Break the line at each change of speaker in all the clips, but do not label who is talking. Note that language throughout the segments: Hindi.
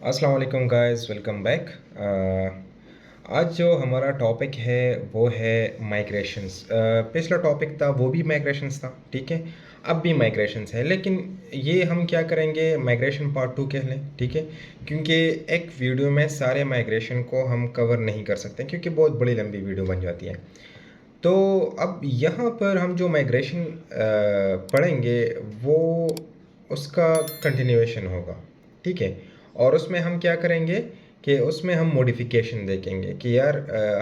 अस्सलाम वालेकुम गाइस, वेलकम बैक। आज जो हमारा टॉपिक है वो है माइग्रेशंस। पिछला टॉपिक था वो भी माइग्रेशंस था, ठीक है। अब भी माइग्रेशंस है, लेकिन ये हम क्या करेंगे, माइग्रेशन पार्ट 2 कह लें, ठीक है। क्योंकि एक वीडियो में सारे माइग्रेशन को हम कवर नहीं कर सकते, क्योंकि बहुत बड़ी लंबी वीडियो बन जाती है। तो अब यहाँ पर हम जो माइग्रेशन पढ़ेंगे वो उसका कंटिन्यूएशन होगा, ठीक है। और उसमें हम क्या करेंगे कि उसमें हम मॉडिफिकेशन देखेंगे कि यार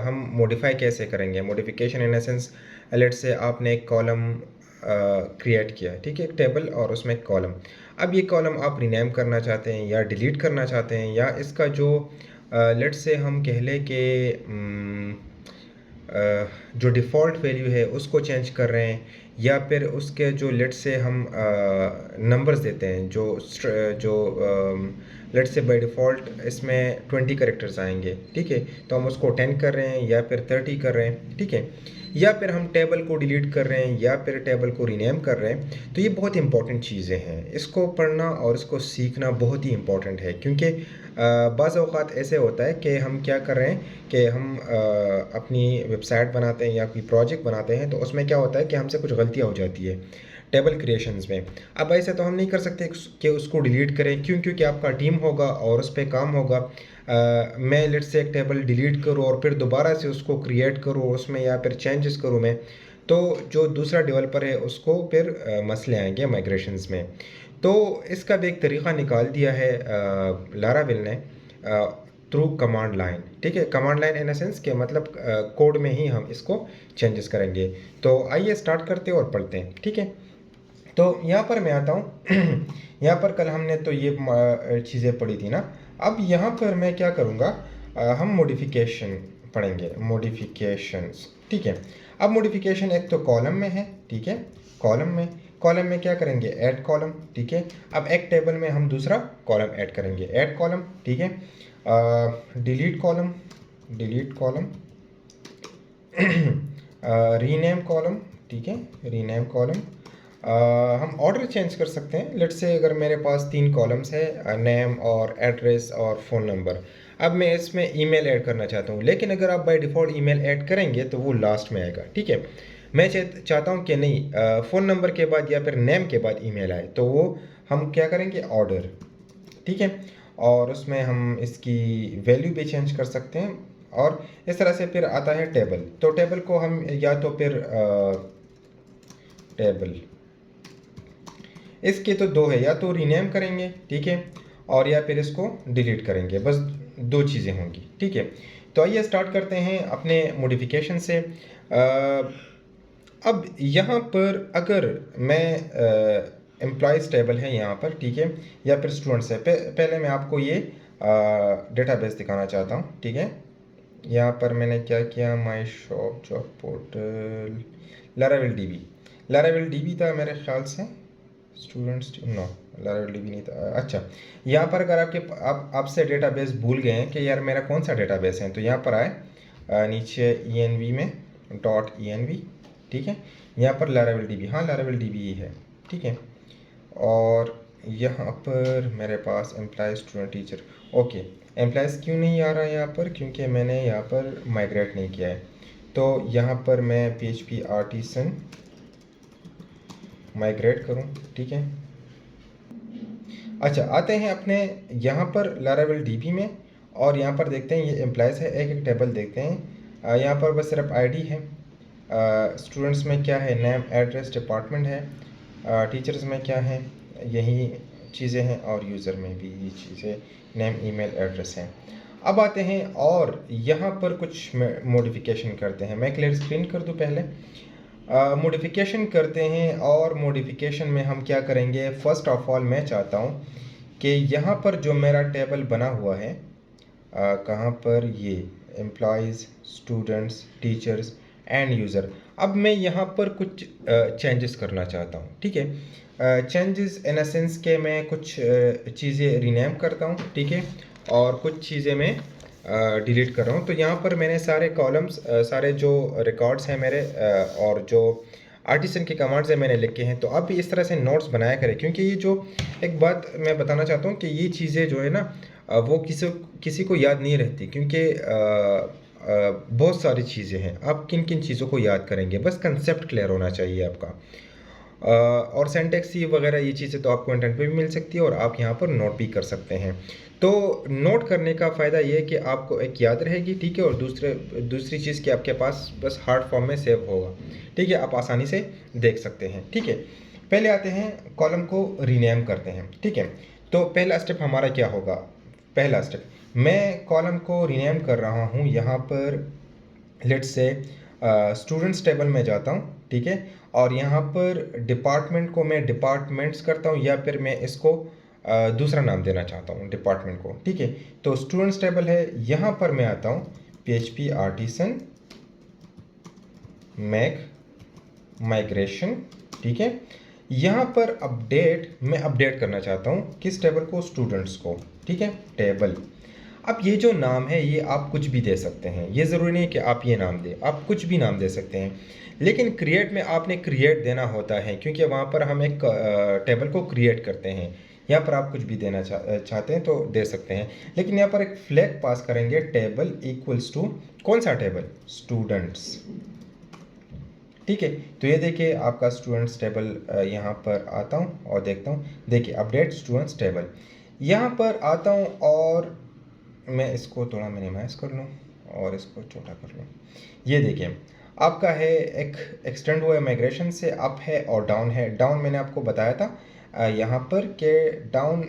हम मॉडिफाई कैसे करेंगे। मॉडिफिकेशन इन एसेंस, लेट से आपने एक कॉलम क्रिएट किया, ठीक है, एक टेबल और उसमें एक कॉलम। अब ये कॉलम आप रीनेम करना चाहते हैं या डिलीट करना चाहते हैं, या इसका जो लेट से हम कह लें कि जो डिफ़ॉल्ट वैल्यू है उसको चेंज कर रहे हैं, या फिर उसके जो लेट से हम नंबर्स देते हैं, जो लेट से बाय डिफ़ॉल्ट इसमें 20 कैरेक्टर्स आएंगे, ठीक है। तो हम उसको 10 कर रहे हैं या फिर 30 कर रहे हैं, ठीक है। या फिर हम टेबल को डिलीट कर रहे हैं या फिर टेबल को रीनेम कर रहे हैं। तो ये बहुत इंपॉर्टेंट चीज़ें हैं, इसको पढ़ना और इसको सीखना बहुत ही इंपॉर्टेंट है। क्योंकि बाज़ औक़ात ऐसे होता है कि हम क्या कर रहे हैं कि हम अपनी वेबसाइट बनाते हैं या कोई प्रोजेक्ट बनाते हैं, तो उसमें क्या होता है कि हमसे कुछ गलतियाँ हो जाती है टेबल क्रिएशंस में। अब ऐसे तो हम नहीं कर सकते कि उसको डिलीट करें, क्यों? क्योंकि आपका टीम होगा और उस पे काम होगा। मैं लेट्स से एक टेबल डिलीट करूँ और फिर दोबारा से उसको क्रिएट करूँ उसमें, या फिर चेंजेस करूँ मैं, तो जो दूसरा डेवलपर है उसको फिर मसले आएंगे माइग्रेशंस में। तो इसका भी एक तरीक़ा निकाल दिया है लारावेल ने थ्रू कमांड लाइन, ठीक है। Command line in a sense के मतलब कोड में ही हम इसको चेंजेस करेंगे। तो आइए स्टार्ट करते हैं और पढ़ते हैं, ठीक है। तो यहाँ पर मैं आता हूँ यहाँ पर कल हमने तो ये चीज़ें पढ़ी थी ना। अब यहाँ पर मैं क्या करूँगा, हम मॉडिफिकेशन पढ़ेंगे, मॉडिफिकेशंस, ठीक है। अब मॉडिफिकेशन एक तो कॉलम में है, ठीक है। कॉलम में क्या करेंगे, ऐड कॉलम, ठीक है। अब एक टेबल में हम दूसरा कॉलम ऐड करेंगे, ऐड कॉलम, ठीक है। Delete column, delete column rename column, ठीक है, रीनेम कॉलम। हम ऑर्डर चेंज कर सकते हैं। लेट्स से अगर मेरे पास 3 कॉलम्स है, नेम और एड्रेस और फ़ोन नंबर। अब मैं इसमें ईमेल ऐड करना चाहता हूँ, लेकिन अगर आप बाय डिफ़ॉल्ट ईमेल ऐड करेंगे तो वो लास्ट में आएगा, ठीक है। मैं चाहता हूँ कि नहीं, फ़ोन नंबर के बाद या फिर नेम के बाद ईमेल आए, तो वो हम क्या करेंगे, ऑर्डर, ठीक है। और उसमें हम इसकी वैल्यू भी चेंज कर सकते हैं। और इस तरह से फिर आता है टेबल। तो टेबल को हम या तो फिर टेबल, इसके तो दो है, या तो रीनेम करेंगे, ठीक है, और या फिर इसको डिलीट करेंगे, बस दो चीज़ें होंगी, ठीक है। तो आइए स्टार्ट करते हैं अपने मॉडिफिकेशन से। अब यहाँ पर अगर मैं एम्प्लॉयज़ टेबल है यहाँ पर, ठीक है, या फिर स्टूडेंट्स है, पहले मैं आपको ये डेटाबेस दिखाना चाहता हूँ, ठीक है। यहाँ पर मैंने क्या किया, my shop job portal, Laravel dB, Laravel dB था मेरे ख्याल से, स्टूडेंट्स नो, लारावेल डीबी नहीं था। अच्छा, यहाँ पर अगर आपसे डेटाबेस भूल गए हैं कि यार मेरा कौन सा डेटाबेस है, तो यहाँ पर आए नीचे ENV में .env, ठीक है। यहाँ पर लारावेल डीबी, हाँ लारावेल डीबी ही है, ठीक है। और यहाँ पर मेरे पास employ student teacher, okay. Employees क्यों नहीं आ रहा है यहाँ पर, क्योंकि मैंने यहाँ पर माइग्रेट नहीं किया है। तो यहाँ पर मैं PHP आर्टिसन माइग्रेट करूँ, ठीक है। अच्छा, आते हैं अपने यहाँ पर लारावेल डीबी में, और यहाँ पर देखते हैं ये एम्प्लॉयज़ है, एक एक टेबल देखते हैं। यहाँ पर बस सिर्फ आईडी है। स्टूडेंट्स में क्या है, नेम एड्रेस डिपार्टमेंट है। टीचर्स में क्या है, यही चीज़ें हैं, और यूज़र में भी ये चीज़ें, नेम ईमेल एड्रेस हैं। अब आते हैं और यहाँ पर कुछ मॉडिफिकेशन करते हैं। मैं क्लियर स्क्रीन कर दूँ पहले। मॉडिफिकेशन करते हैं, और मॉडिफिकेशन में हम क्या करेंगे, फ़र्स्ट ऑफ ऑल मैं चाहता हूँ कि यहाँ पर जो मेरा टेबल बना हुआ है, कहाँ पर, ये employees students teachers end user. अब मैं यहाँ पर कुछ चेंजेस करना चाहता हूँ, ठीक है। चेंजेस इन अ सेंस के मैं कुछ चीज़ें रीनेम करता हूँ, ठीक है, और कुछ चीज़ें मैं डिलीट कर रहा हूँ। तो यहाँ पर मैंने सारे कॉलम्स, सारे जो रिकॉर्ड्स हैं मेरे, और जो आर्टिसन की कमांड्स है मैंने लिखे हैं, तो आप भी इस तरह से नोट्स बनाया करें, क्योंकि ये जो एक बात मैं बताना चाहता हूँ कि ये चीज़ें जो है ना वो किसी किसी को याद नहीं रहती, क्योंकि बहुत सारी चीज़ें हैं, आप किन किन चीज़ों को याद करेंगे, बस कंसेप्ट क्लियर होना चाहिए आपका। और सिंटैक्स ये वगैरह ये चीज़ें तो आपको इंटरनेट पे भी मिल सकती है और आप यहाँ पर नोट भी कर सकते हैं। तो नोट करने का फ़ायदा ये है कि आपको एक याद रहेगी, ठीक है, और दूसरी चीज़ कि आपके पास बस हार्ड फॉर्म में सेव होगा, ठीक है, आप आसानी से देख सकते हैं, ठीक है। पहले आते हैं कॉलम को रीनेम करते हैं, ठीक है। तो पहला स्टेप हमारा क्या होगा? पहला स्टेप, मैं कॉलम को रीनेम कर रहा हूँ, यहाँ पर लेट्स से स्टूडेंट्स टेबल में जाता हूँ, ठीक है, और यहाँ पर डिपार्टमेंट को मैं डिपार्टमेंट्स करता हूँ, या फिर मैं इसको दूसरा नाम देना चाहता हूँ डिपार्टमेंट को, ठीक है। तो स्टूडेंट्स टेबल है, यहाँ पर मैं आता हूँ PHP आर्टिसन मैक माइग्रेशन, ठीक है। यहाँ पर अपडेट, मैं अपडेट करना चाहता हूँ किस टेबल को? स्टूडेंट्स को, ठीक है, टेबल। अब ये जो नाम है ये आप कुछ भी दे सकते हैं, ये ज़रूरी नहीं कि आप ये नाम दें, आप कुछ भी नाम दे सकते हैं, लेकिन क्रिएट में आपने क्रिएट देना होता है, क्योंकि वहाँ पर हम एक टेबल को क्रिएट करते हैं। यहाँ पर आप कुछ भी देना चाहते हैं तो दे सकते हैं, लेकिन यहाँ पर एक फ्लैग पास करेंगे, टेबल इक्वल्स टू कौन सा टेबल? स्टूडेंट्स, ठीक है। तो ये देखिए आपका स्टूडेंट्स टेबल यहाँ पर आता हूँ और देखता हूँ, देखिए अपडेट स्टूडेंट्स टेबल, यहाँ पर आता हूँ और मैं इसको थोड़ा मिनिमाइज़ कर लूँ और इसको छोटा कर लूँ। ये देखिए आपका है एक एक्सटेंड हुआ है माइग्रेशन से, अप है और डाउन है। डाउन मैंने आपको बताया था यहाँ पर कि डाउन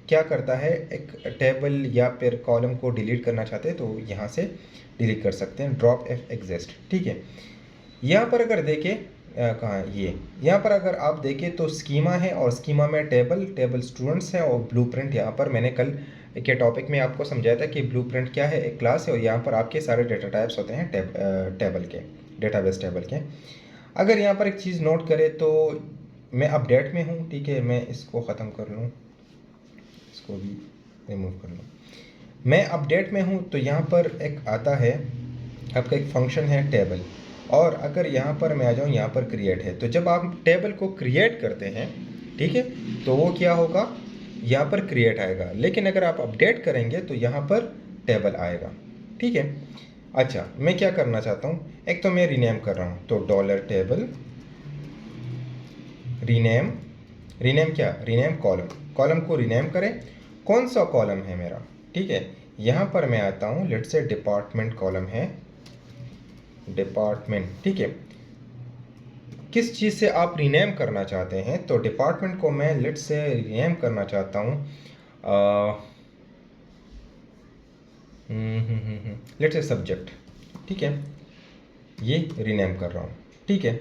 क्या करता है, एक टेबल या फिर कॉलम को डिलीट करना चाहते हैं तो यहाँ से डिलीट कर सकते हैं, ड्रॉप एफ एग्जिस्ट, ठीक है। यहाँ पर अगर देखें कहाँ ये, यहाँ पर अगर आप देखें तो स्कीमा है और स्कीमा में टेबल स्टूडेंट्स है, और ब्लूप्रिंट यहाँ पर मैंने कल के टॉपिक में आपको समझाया था कि ब्लूप्रिंट क्या है, एक क्लास है और यहाँ पर आपके सारे डेटा टाइप्स होते हैं टेबल के, डेटाबेस टेबल के। अगर यहाँ पर एक चीज़ नोट करें तो मैं अपडेट में हूँ, ठीक है, मैं इसको ख़त्म कर लूँ, इसको भी रिमूव कर लूँ। मैं अपडेट में हूँ तो यहाँ पर एक आता है आपका एक फंक्शन है टेबल, और अगर यहाँ पर मैं आ जाऊँ, यहाँ पर क्रिएट है, तो जब आप टेबल को क्रिएट करते हैं, ठीक है, तो वो क्या होगा, यहाँ पर क्रिएट आएगा, लेकिन अगर आप अपडेट करेंगे तो यहाँ पर टेबल आएगा, ठीक है। अच्छा, मैं क्या करना चाहता हूँ, एक तो मैं रीनेम कर रहा हूँ, तो डॉलर टेबल रीनेम, रीनेम क्या, रीनेम कॉलम, कॉलम को रीनेम करें, कौन सा कॉलम है मेरा, ठीक है। यहाँ पर मैं आता हूँ, लेट्स से डिपार्टमेंट कॉलम है, डिपार्टमेंट, ठीक है। किस चीज़ से आप रीनेम करना चाहते हैं, तो डिपार्टमेंट को मैं लेट्स से रीनेम करना चाहता हूँ लेट्स से सब्जेक्ट, ठीक है, ये रीनेम कर रहा हूँ, ठीक है।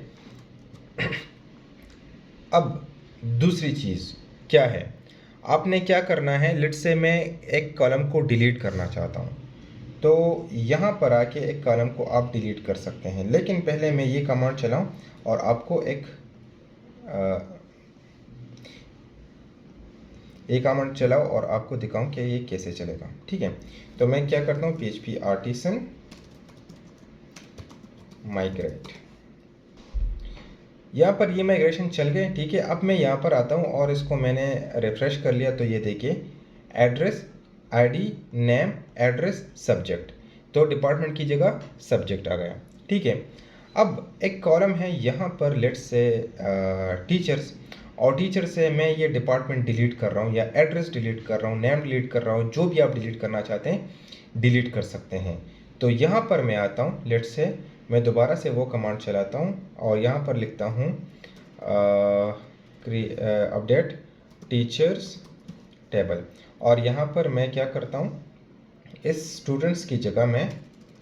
अब दूसरी चीज़ क्या है, आपने क्या करना है, लेट्स से मैं एक कॉलम को डिलीट करना चाहता हूँ, तो यहाँ पर आके एक कॉलम को आप डिलीट कर सकते हैं, लेकिन पहले मैं ये कमांड चलाऊँ और आपको एक कमांड चलाओ और आपको दिखाऊं कि ये कैसे चलेगा, ठीक है। तो मैं क्या करता हूँ, PHP आर्टिसन माइग्रेट, यहाँ पर ये माइग्रेशन चल गए, ठीक है। अब मैं यहाँ पर आता हूँ और इसको मैंने रिफ्रेश कर लिया, तो ये देखिए address ID name address subject, तो डिपार्टमेंट की जगह सब्जेक्ट आ गया, ठीक है। अब एक कॉलम है यहाँ पर लेट्स से टीचर्स, और टीचर से मैं ये डिपार्टमेंट डिलीट कर रहा हूँ या एड्रेस डिलीट कर रहा हूँ, नेम डिलीट कर रहा हूँ, जो भी आप डिलीट करना चाहते हैं डिलीट कर सकते हैं। तो यहाँ पर मैं आता हूँ, लेट्स से मैं दोबारा से वो कमांड चलाता हूँ और यहाँ पर लिखता हूँ अपडेट टीचर्स टेबल, और यहाँ पर मैं क्या करता हूँ, इस स्टूडेंट्स की जगह मैं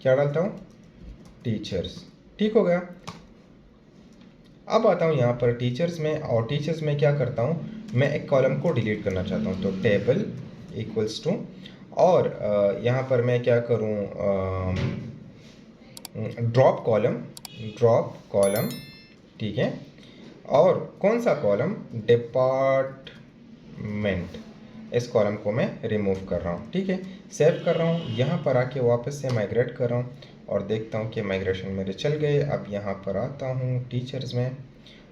क्या डालता हूँ, टीचर्स, ठीक हो गया। अब आता हूँ यहाँ पर टीचर्स में, और ड्रॉप्स में क्या करता हूँ, मैं एक कॉलम को डिलीट करना चाहता हूँ, तो टेबल इक्वल्स टू, और यहाँ पर मैं क्या करूँ, ड्रॉप कॉलम, ठीक है, और कौन सा कॉलम, डिपार्टमेंट, इस कॉलम को मैं रिमूव कर रहा हूँ, ठीक है, सेव कर रहा हूँ। यहाँ पर आके वापस से माइग्रेट कर रहा हूँ और देखता हूँ कि माइग्रेशन मेरे चल गए। अब यहाँ पर आता हूँ टीचर्स में,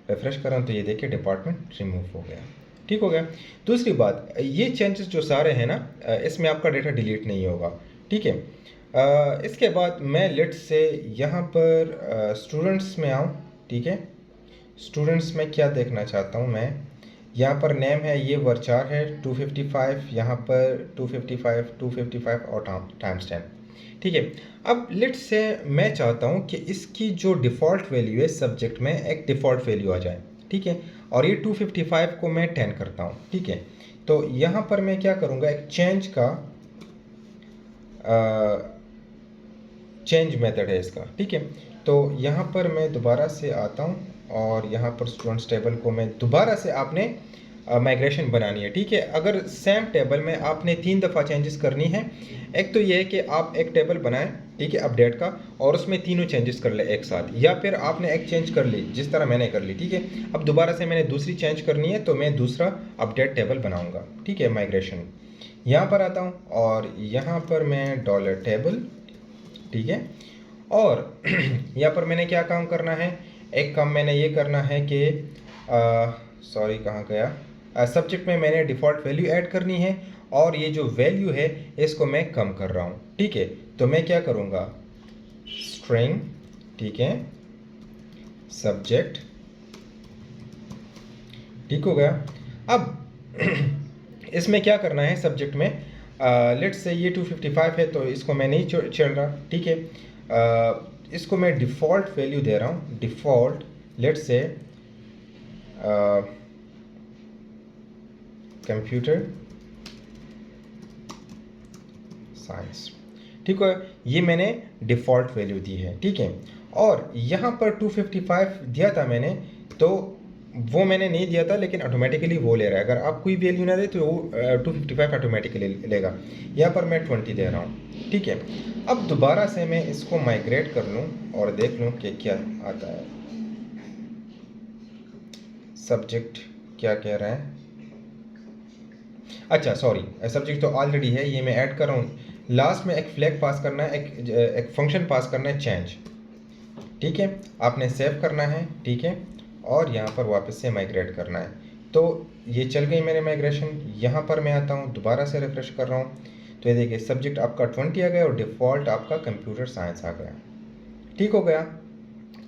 रिफ़्रेश कर रहा हूँ तो ये देखिए डिपार्टमेंट रिमूव हो गया। ठीक हो गया। दूसरी बात, ये चेंजेस जो सारे हैं ना, इसमें आपका डेटा डिलीट नहीं होगा। ठीक है। इसके बाद मैं लेट्स से यहाँ पर स्टूडेंट्स में आऊँ। ठीक है। स्टूडेंट्स में क्या देखना चाहता हूँ मैं, यहाँ पर नेम है, ये वर्चार है 255, यहाँ पर 255 255 और टाइम स्टैम्प। ठीक है। अब लेट्स से मैं चाहता हूँ कि इसकी जो डिफ़ॉल्ट वैल्यू है सब्जेक्ट में एक डिफ़ॉल्ट वैल्यू आ जाए। ठीक है। और ये 255 को मैं 10 करता हूँ। ठीक है। तो यहाँ पर मैं क्या करूँगा, एक चेंज मेथड है इसका। ठीक है। तो यहाँ पर मैं दोबारा से आता हूँ और यहाँ पर स्टूडेंट्स टेबल को मैं दोबारा से आपने माइग्रेशन बनानी है। ठीक है। अगर सेम टेबल में आपने 3 दफ़ा चेंजेस करनी है, एक तो ये है कि आप एक टेबल बनाएं, ठीक है, अपडेट का, और उसमें तीनों चेंजेस कर ले एक साथ, या फिर आपने एक चेंज कर ली जिस तरह मैंने कर ली। ठीक है। अब दोबारा से मैंने दूसरी चेंज करनी है तो मैं दूसरा अपडेट टेबल बनाऊंगा। ठीक है। माइग्रेशन यहाँ पर आता हूँ और यहाँ पर मैं डॉलर टेबल, ठीक है, और यहाँ पर मैंने क्या काम करना है, एक काम मैंने ये करना है कि सॉरी कहाँ गया, सब्जेक्ट में मैंने डिफ़ॉल्ट वैल्यू ऐड करनी है और ये जो वैल्यू है इसको मैं कम कर रहा हूँ। ठीक है। तो मैं क्या करूँगा, स्ट्रिंग, ठीक है, सब्जेक्ट, ठीक हो गया। अब इसमें क्या करना है, सब्जेक्ट में लेट्स से ये 255 है तो इसको मैं नहीं चल रहा। ठीक है। इसको मैं डिफ़ॉल्ट वैल्यू दे रहा हूँ, default let's say computer science. ठीक है। ये मैंने डिफ़ॉल्ट वैल्यू दी है। ठीक है। और यहाँ पर 255 दिया था मैंने, तो वो मैंने नहीं दिया था लेकिन ऑटोमेटिकली वो ले रहा है। अगर आप कोई वैल्यू ना दे तो वो 255 ऑटोमेटिकली लेगा। यहाँ पर मैं 20 दे रहा हूँ। ठीक है। अब दोबारा से मैं इसको माइग्रेट कर लूँ और देख लूँ कि क्या आता है। सब्जेक्ट क्या कह रहा है, अच्छा सॉरी, सब्जेक्ट तो ऑलरेडी है, ये मैं ऐड कर रहा हूँ। लास्ट में एक फ्लैग पास करना है, एक फंक्शन पास करना है, चेंज। ठीक है। आपने सेव करना है। ठीक है। और यहाँ पर वापस से माइग्रेट करना है। तो ये चल गई मेरे माइग्रेशन। यहाँ पर मैं आता हूँ, दोबारा से रिफ्रेश कर रहा हूँ तो ये देखिए सब्जेक्ट आपका 20 आ गया और डिफ़ॉल्ट आपका कंप्यूटर साइंस आ गया। ठीक हो गया।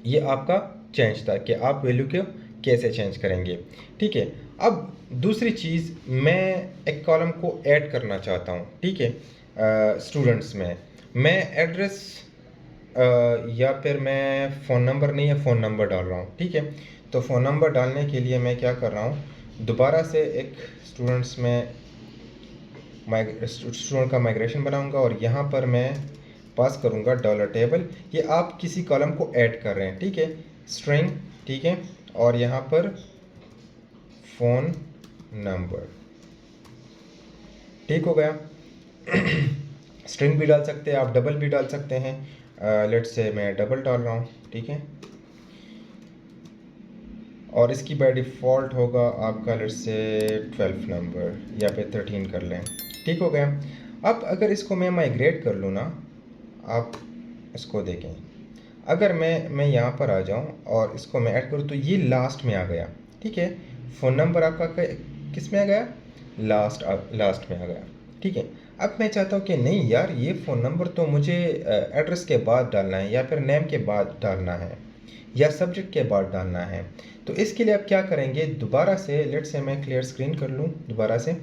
ये आपका चेंज था कि आप वैल्यू को कैसे चेंज करेंगे। ठीक है। अब दूसरी चीज़, मैं एक कॉलम को ऐड करना चाहता हूँ। ठीक है। स्टूडेंट्स में मैं एड्रेस या फिर मैं फ़ोन नंबर नहीं है, फ़ोन नंबर डाल रहा हूँ। ठीक है। तो फ़ोन नंबर डालने के लिए मैं क्या कर रहा हूँ, दोबारा से एक स्टूडेंट्स में स्टूडेंट का माइग्रेशन बनाऊंगा और यहाँ पर मैं पास करूँगा डॉलर टेबल। ये आप किसी कॉलम को ऐड कर रहे हैं। ठीक है। स्ट्रिंग, ठीक है, और यहाँ पर फ़ोन नंबर। ठीक हो गया। स्ट्रिंग भी डाल सकते हैं आप, डबल भी डाल सकते हैं। लेट्स से मैं डबल डाल रहा हूँ। ठीक है। और इसकी बाय डिफ़ॉल्ट होगा आपका लेट्स से 12 नंबर या फिर 13 कर लें। ठीक हो गया। अब अगर इसको मैं माइग्रेट कर लूँ ना, आप इसको देखें, अगर मैं यहाँ पर आ जाऊँ और इसको मैं ऐड करूँ तो ये लास्ट में आ गया। ठीक है। फ़ोन नंबर आपका किस में आ गया, लास्ट में आ गया। ठीक है। अब मैं चाहता हूँ कि नहीं यार, ये फ़ोन नंबर तो मुझे एड्रेस के बाद डालना है या फिर नेम के बाद डालना है या सब्जेक्ट के बाद डालना है। तो इसके लिए आप क्या करेंगे, दोबारा से लेट्स से मैं क्लियर स्क्रीन कर लूँ, दोबारा से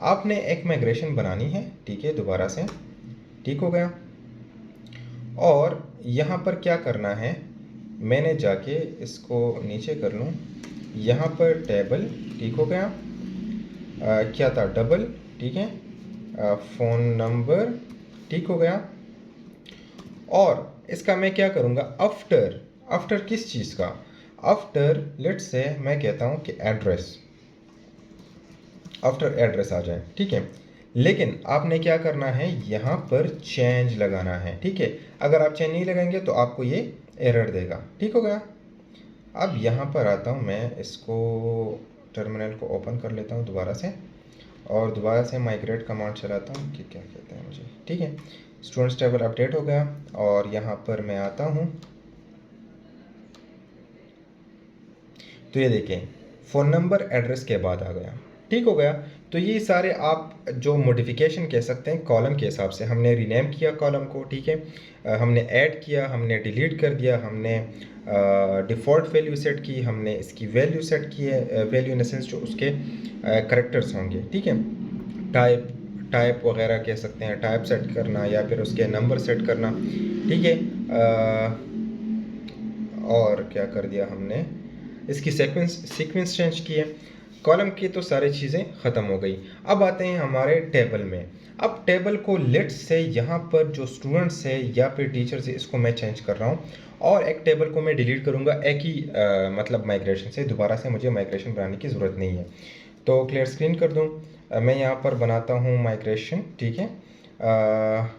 आपने एक माइग्रेशन बनानी है। ठीक है। दोबारा से, ठीक हो गया। और यहाँ पर क्या करना है, मैंने जाके इसको नीचे कर लूँ, यहाँ पर टेबल, ठीक हो गया। क्या था, डबल, ठीक है, फ़ोन नंबर, ठीक हो गया। और इसका मैं क्या करूँगा, आफ्टर, आफ्टर किस चीज़ का, आफ्टर लेट्स से मैं कहता हूँ कि एड्रेस, आफ्टर एड्रेस आ जाए। ठीक है। लेकिन आपने क्या करना है, यहाँ पर चेंज लगाना है। ठीक है। अगर आप चेंज नहीं लगाएंगे तो आपको ये एरर देगा। ठीक हो गया। अब यहाँ पर आता हूँ, मैं इसको टर्मिनल को ओपन कर लेता हूँ दोबारा से और दोबारा से माइग्रेट कमांड चलाता हूँ कि क्या कहते हैं मुझे। ठीक है। स्टूडेंट्स टेबल अपडेट हो गया और यहाँ पर मैं आता हूँ तो ये देखें फ़ोन नंबर एड्रेस के बाद आ गया, ठीक हो गया। तो ये सारे आप जो मॉडिफिकेशन कह सकते हैं कॉलम के हिसाब से, हमने रीनेम किया कॉलम को, ठीक है, हमने ऐड किया, हमने डिलीट कर दिया, हमने डिफ़ॉल्ट वैल्यू सेट की, हमने इसकी वैल्यू सेट की है, वैल्यू इन द सेंस जो उसके करैक्टर्स होंगे, ठीक है। टाइप टाइप वगैरह कह सकते हैं, टाइप सेट करना या फिर उसके नंबर सेट करना, ठीक है। और क्या कर दिया हमने, इसकी सीक्वेंस चेंज की है। कॉलम की तो सारी चीज़ें ख़त्म हो गई। अब आते हैं हमारे टेबल में। अब टेबल को लेट्स से यहाँ पर जो स्टूडेंट्स है या फिर टीचर्स है इसको मैं चेंज कर रहा हूँ, और एक टेबल को मैं डिलीट करूँगा एक ही मतलब माइग्रेशन से, दोबारा से मुझे माइग्रेशन बनाने की ज़रूरत नहीं है। तो क्लियर स्क्रीन कर दूँ, मैं यहाँ पर बनाता हूँ माइग्रेशन, ठीक है,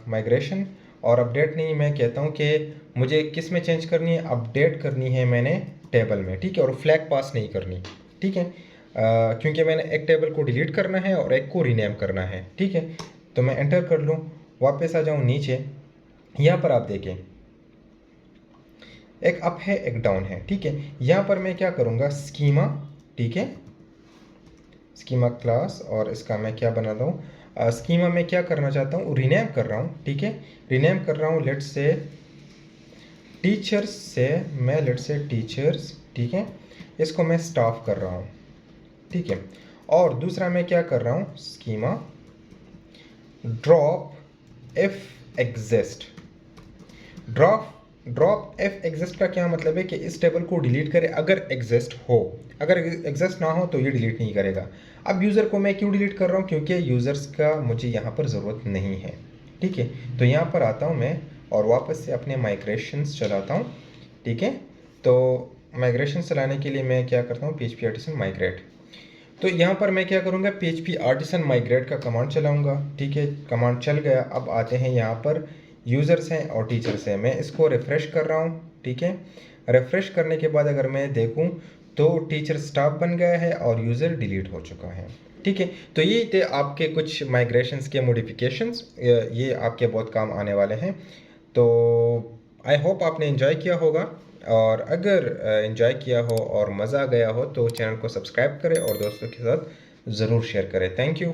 माइग्रेशन। और अपडेट नहीं, मैं कहता हूँ कि मुझे किस में चेंज करनी है, अपडेट करनी है मैंने टेबल में, ठीक है, और फ्लैग पास नहीं करनी, ठीक है, क्योंकि मैंने एक टेबल को डिलीट करना है और एक को रीनेम करना है, ठीक है। तो मैं एंटर कर लूँ, वापस आ जाऊँ नीचे, यहाँ पर आप देखें एक अप है एक डाउन है, ठीक है। यहाँ पर मैं क्या करूँगा, स्कीमा, ठीक है, स्कीमा क्लास, और इसका मैं क्या बना दूँ, स्कीमा में क्या करना चाहता हूँ, रीनेम कर रहा हूँ, ठीक है, रीनेम कर रहा हूँ लेट्स से टीचर्स से, मैं लेट्स से टीचर्स, ठीक है, इसको मैं स्टाफ कर रहा हूँ, ठीक है। और दूसरा मैं क्या कर रहा हूँ, schema drop if exist. Drop if exist का क्या मतलब है कि इस टेबल को डिलीट करे अगर एग्जिस्ट हो, अगर एग्जिस्ट ना हो तो ये डिलीट नहीं करेगा। अब यूज़र को मैं क्यों डिलीट कर रहा हूँ, क्योंकि यूज़र्स का मुझे यहाँ पर ज़रूरत नहीं है, ठीक है। तो यहाँ पर आता हूँ मैं और वापस से अपने माइग्रेशंस चलाता हूँ, ठीक है। तो माइग्रेशन चलाने के लिए मैं क्या करता हूँ, PHP आर्टिसन माइग्रेट। तो यहाँ पर मैं क्या करूँगा, PHP आर्टिसन माइग्रेट का कमांड चलाऊँगा, ठीक है, कमांड चल गया। अब आते हैं यहाँ पर यूज़र्स हैं और टीचर्स हैं, मैं इसको रिफ़्रेश कर रहा हूँ, ठीक है। रिफ़्रेश करने के बाद अगर मैं देखूँ तो टीचर स्टाफ बन गया है और यूज़र डिलीट हो चुका है, ठीक है। तो ये थे आपके कुछ माइग्रेशंस के मॉडिफिकेशंस, ये आपके बहुत काम आने वाले हैं। तो आई होप आपने एंजॉय किया होगा, और अगर एंजॉय किया हो और मज़ा आ गया हो तो चैनल को सब्सक्राइब करें और दोस्तों के साथ ज़रूर शेयर करें। Thank you.